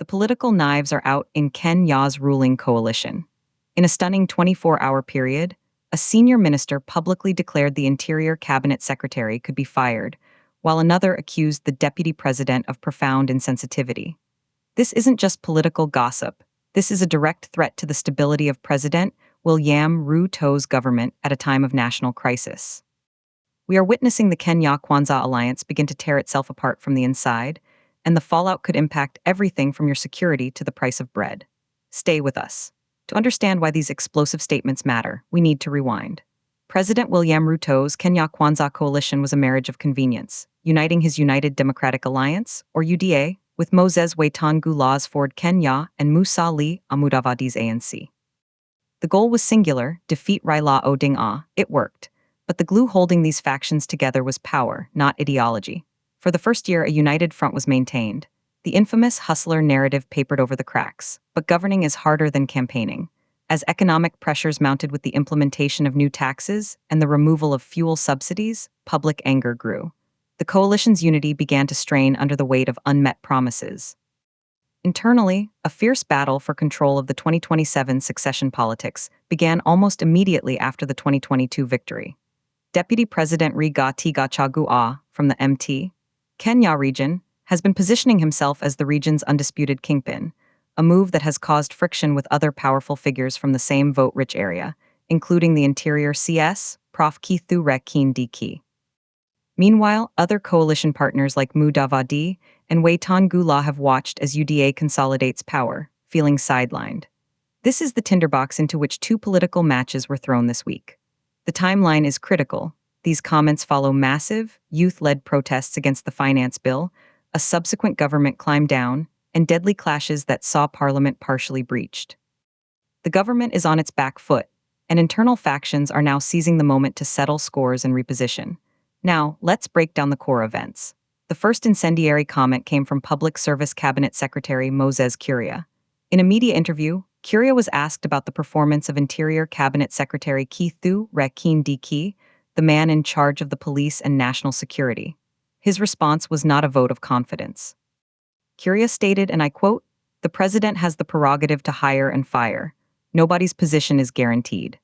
The political knives are out in Kenya's ruling coalition. In a stunning 24-hour period, a senior minister publicly declared the Interior Cabinet Secretary could be fired, while another accused the deputy president of profound insensitivity. This isn't just political gossip. This is a direct threat to the stability of President William Ruto's government at a time of national crisis. We are witnessing the Kenya-Kwanzaa alliance begin to tear itself apart from the inside, and the fallout could impact everything from your security to the price of bread. Stay with us. To understand why these explosive statements matter, we need to rewind. President William Ruto's Kenya-Kwanzaa coalition was a marriage of convenience, uniting his United Democratic Alliance, or UDA, with Moses Wetangula's Ford Kenya and Musa Ali Mudavadi's ANC. The goal was singular: defeat Raila Odinga. It worked. But the glue holding these factions together was power, not ideology. For the first year, a united front was maintained. The infamous hustler narrative papered over the cracks, but governing is harder than campaigning. As economic pressures mounted with the implementation of new taxes and the removal of fuel subsidies, public anger grew. The coalition's unity began to strain under the weight of unmet promises. Internally, a fierce battle for control of the 2027 succession politics began almost immediately after the 2022 victory. Deputy President Rigathi Gachagua, from the MT, Kenya region, has been positioning himself as the region's undisputed kingpin, a move that has caused friction with other powerful figures from the same vote-rich area, including the Interior CS, Prof. Kithu Kindiki. Meanwhile, other coalition partners like Mudavadi and Wetangula have watched as UDA consolidates power, feeling sidelined. This is the tinderbox into which two political matches were thrown this week. The timeline is critical. These comments follow massive, youth-led protests against the finance bill, a subsequent government climb down, and deadly clashes that saw Parliament partially breached. The government is on its back foot, and internal factions are now seizing the moment to settle scores and reposition. Now, let's break down the core events. The first incendiary comment came from Public Service Cabinet Secretary Moses Kuria. In a media interview, Kuria was asked about the performance of Interior Cabinet Secretary Kithu Kindiki, the man in charge of the police and national security. His response was not a vote of confidence. Kuria stated, and I quote, "The president has the prerogative to hire and fire. Nobody's position is guaranteed."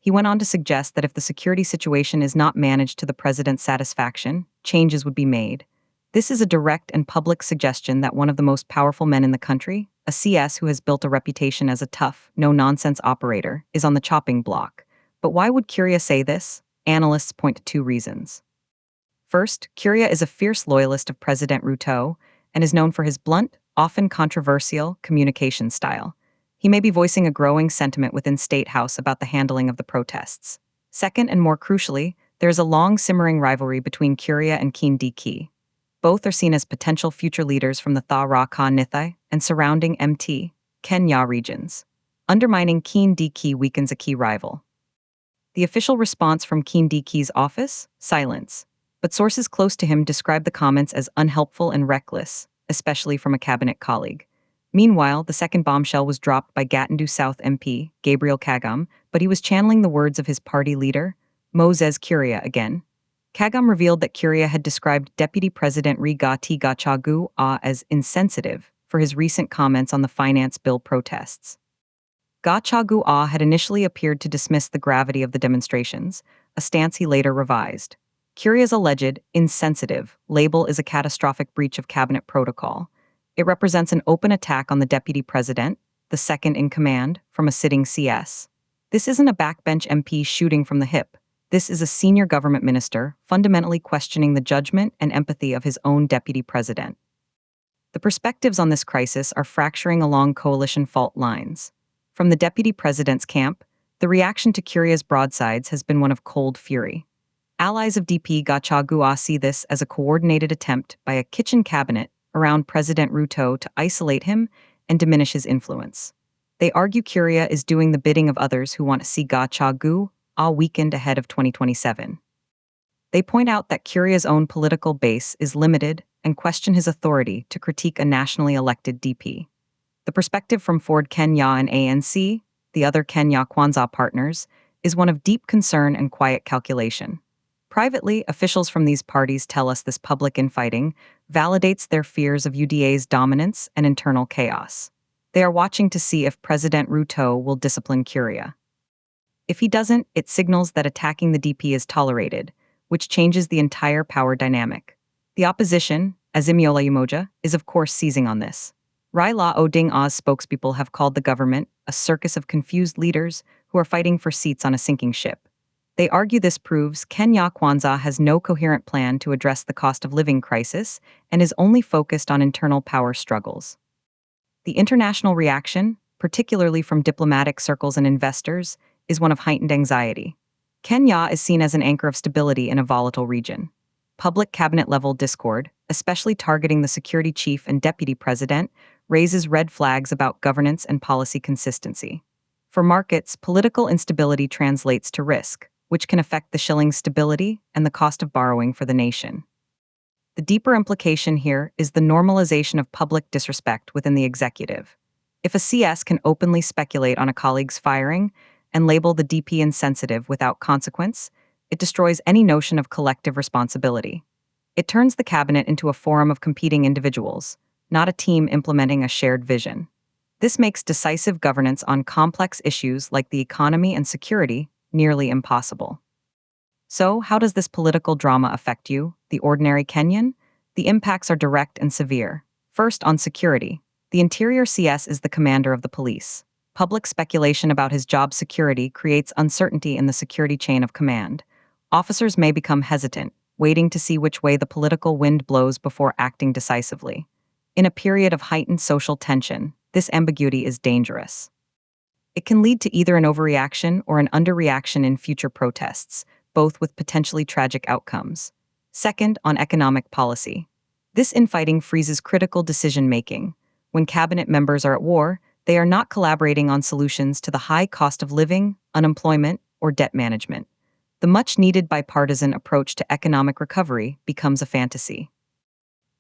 He went on to suggest that if the security situation is not managed to the president's satisfaction, changes would be made. This is a direct and public suggestion that one of the most powerful men in the country, a CS who has built a reputation as a tough, no-nonsense operator, is on the chopping block. But why would Kuria say this? Analysts point to two reasons. First, Kuria is a fierce loyalist of President Ruto and is known for his blunt, often controversial, communication style. He may be voicing a growing sentiment within State House about the handling of the protests. Second, and more crucially, there is a long simmering rivalry between Kuria and Kindiki. Both are seen as potential future leaders from the Tharaka Nithi and surrounding MT, Kenya regions. Undermining Kindiki weakens a key rival. The official response from Kindiki's office? Silence. But sources close to him describe the comments as unhelpful and reckless, especially from a cabinet colleague. Meanwhile, the second bombshell was dropped by Gatundu South MP, Gabriel Kagame, but he was channeling the words of his party leader, Moses Kuria again. Kagame revealed that Kuria had described Deputy President Rigathi Gachagua as insensitive for his recent comments on the finance bill protests. Gachagua had initially appeared to dismiss the gravity of the demonstrations, a stance he later revised. Kuria's alleged insensitive label is a catastrophic breach of cabinet protocol. It represents an open attack on the deputy president, the second in command, from a sitting CS. This isn't a backbench MP shooting from the hip. This is a senior government minister fundamentally questioning the judgment and empathy of his own deputy president. The perspectives on this crisis are fracturing along coalition fault lines. From the deputy president's camp, the reaction to Kuria's broadsides has been one of cold fury. Allies of DP Gachagua see this as a coordinated attempt by a kitchen cabinet around President Ruto to isolate him and diminish his influence. They argue Kuria is doing the bidding of others who want to see Gachagua weakened ahead of 2027. They point out that Kuria's own political base is limited and question his authority to critique a nationally elected DP. The perspective from Ford Kenya and ANC, the other Kenya-Kwanzaa partners, is one of deep concern and quiet calculation. Privately, officials from these parties tell us this public infighting, validates their fears of UDA's dominance and internal chaos. They are watching to see if President Ruto will discipline Curia. If he doesn't, it signals that attacking the DP is tolerated, which changes the entire power dynamic. The opposition, Azimiola Umoja, is of course seizing on this. Raila Oding Ah's spokespeople have called the government a circus of confused leaders who are fighting for seats on a sinking ship. They argue this proves Kenya Kwanza has no coherent plan to address the cost of living crisis and is only focused on internal power struggles. The international reaction, particularly from diplomatic circles and investors, is one of heightened anxiety. Kenya is seen as an anchor of stability in a volatile region. Public cabinet-level discord, especially targeting the security chief and deputy president, raises red flags about governance and policy consistency. For markets, political instability translates to risk, which can affect the shilling's stability and the cost of borrowing for the nation. The deeper implication here is the normalization of public disrespect within the executive. If a CS can openly speculate on a colleague's firing and label the DP insensitive without consequence, it destroys any notion of collective responsibility. It turns the cabinet into a forum of competing individuals, not a team implementing a shared vision. This makes decisive governance on complex issues like the economy and security nearly impossible. So, how does this political drama affect you, the ordinary Kenyan? The impacts are direct and severe. First, on security. The Interior CS is the commander of the police. Public speculation about his job security creates uncertainty in the security chain of command. Officers may become hesitant, waiting to see which way the political wind blows before acting decisively. In a period of heightened social tension, this ambiguity is dangerous. It can lead to either an overreaction or an underreaction in future protests, both with potentially tragic outcomes. Second, on economic policy. This infighting freezes critical decision-making. When cabinet members are at war, they are not collaborating on solutions to the high cost of living, unemployment, or debt management. The much-needed bipartisan approach to economic recovery becomes a fantasy.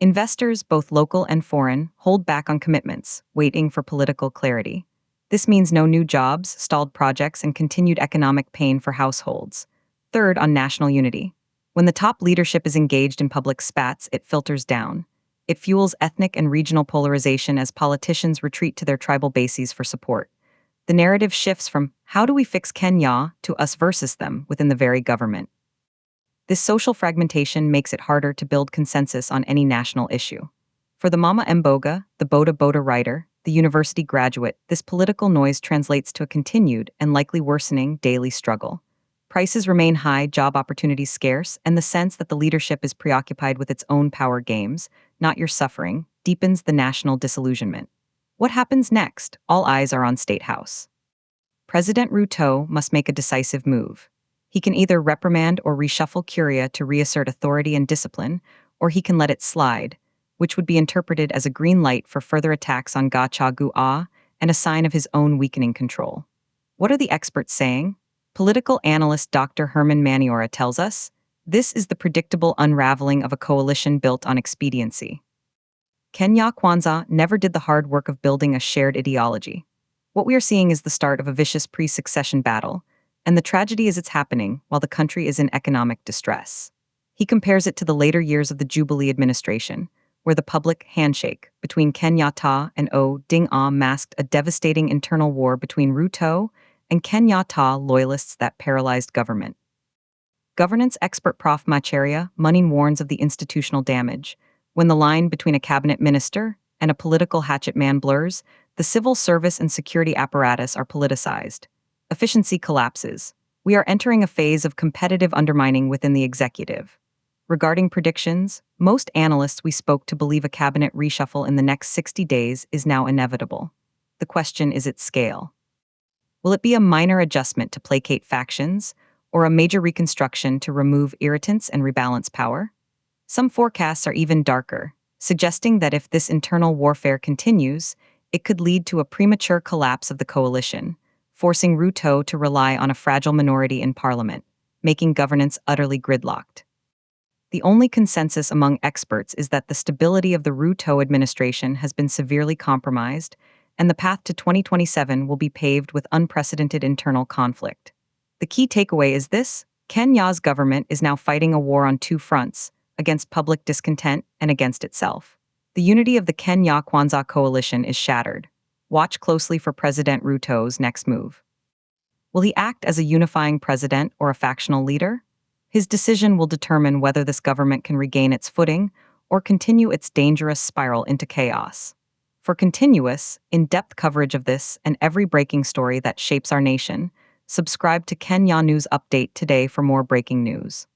Investors, both local and foreign, hold back on commitments, waiting for political clarity. This means no new jobs, stalled projects, and continued economic pain for households. Third, on national unity. When the top leadership is engaged in public spats, it filters down. It fuels ethnic and regional polarization as politicians retreat to their tribal bases for support. The narrative shifts from, how do we fix Kenya, to us versus them within the very government. This social fragmentation makes it harder to build consensus on any national issue. For the Mama Mboga, the Boda Boda writer, the university graduate, this political noise translates to a continued and likely worsening daily struggle. Prices remain high, job opportunities scarce, and the sense that the leadership is preoccupied with its own power games, not your suffering, deepens the national disillusionment. What happens next? All eyes are on State House. President Ruto must make a decisive move. He can either reprimand or reshuffle Curia to reassert authority and discipline, or he can let it slide, which would be interpreted as a green light for further attacks on Gachagua and a sign of his own weakening control. What are the experts saying? Political analyst Dr. Herman Maniora tells us, this is the predictable unraveling of a coalition built on expediency. Kenya Kwanza never did the hard work of building a shared ideology. What we are seeing is the start of a vicious pre-succession battle, and the tragedy is it's happening while the country is in economic distress. He compares it to the later years of the Jubilee administration, where the public handshake between Kenyatta and Oding Ah masked a devastating internal war between Ruto and Kenyatta loyalists that paralyzed government. Governance expert Prof. Macharia Munning warns of the institutional damage. When the line between a cabinet minister and a political hatchet man blurs, the civil service and security apparatus are politicized. Efficiency collapses. We are entering a phase of competitive undermining within the executive. Regarding predictions, most analysts we spoke to believe a cabinet reshuffle in the next 60 days is now inevitable. The question is its scale. Will it be a minor adjustment to placate factions, or a major reconstruction to remove irritants and rebalance power? Some forecasts are even darker, suggesting that if this internal warfare continues, it could lead to a premature collapse of the coalition, forcing Ruto to rely on a fragile minority in parliament, making governance utterly gridlocked. The only consensus among experts is that the stability of the Ruto administration has been severely compromised, and the path to 2027 will be paved with unprecedented internal conflict. The key takeaway is this: Kenya's government is now fighting a war on two fronts, against public discontent and against itself. The unity of the Kenya Kwanzaa coalition is shattered. Watch closely for President Ruto's next move. Will he act as a unifying president or a factional leader? His decision will determine whether this government can regain its footing or continue its dangerous spiral into chaos. For continuous, in-depth coverage of this and every breaking story that shapes our nation, subscribe to Kenya News Update today for more breaking news.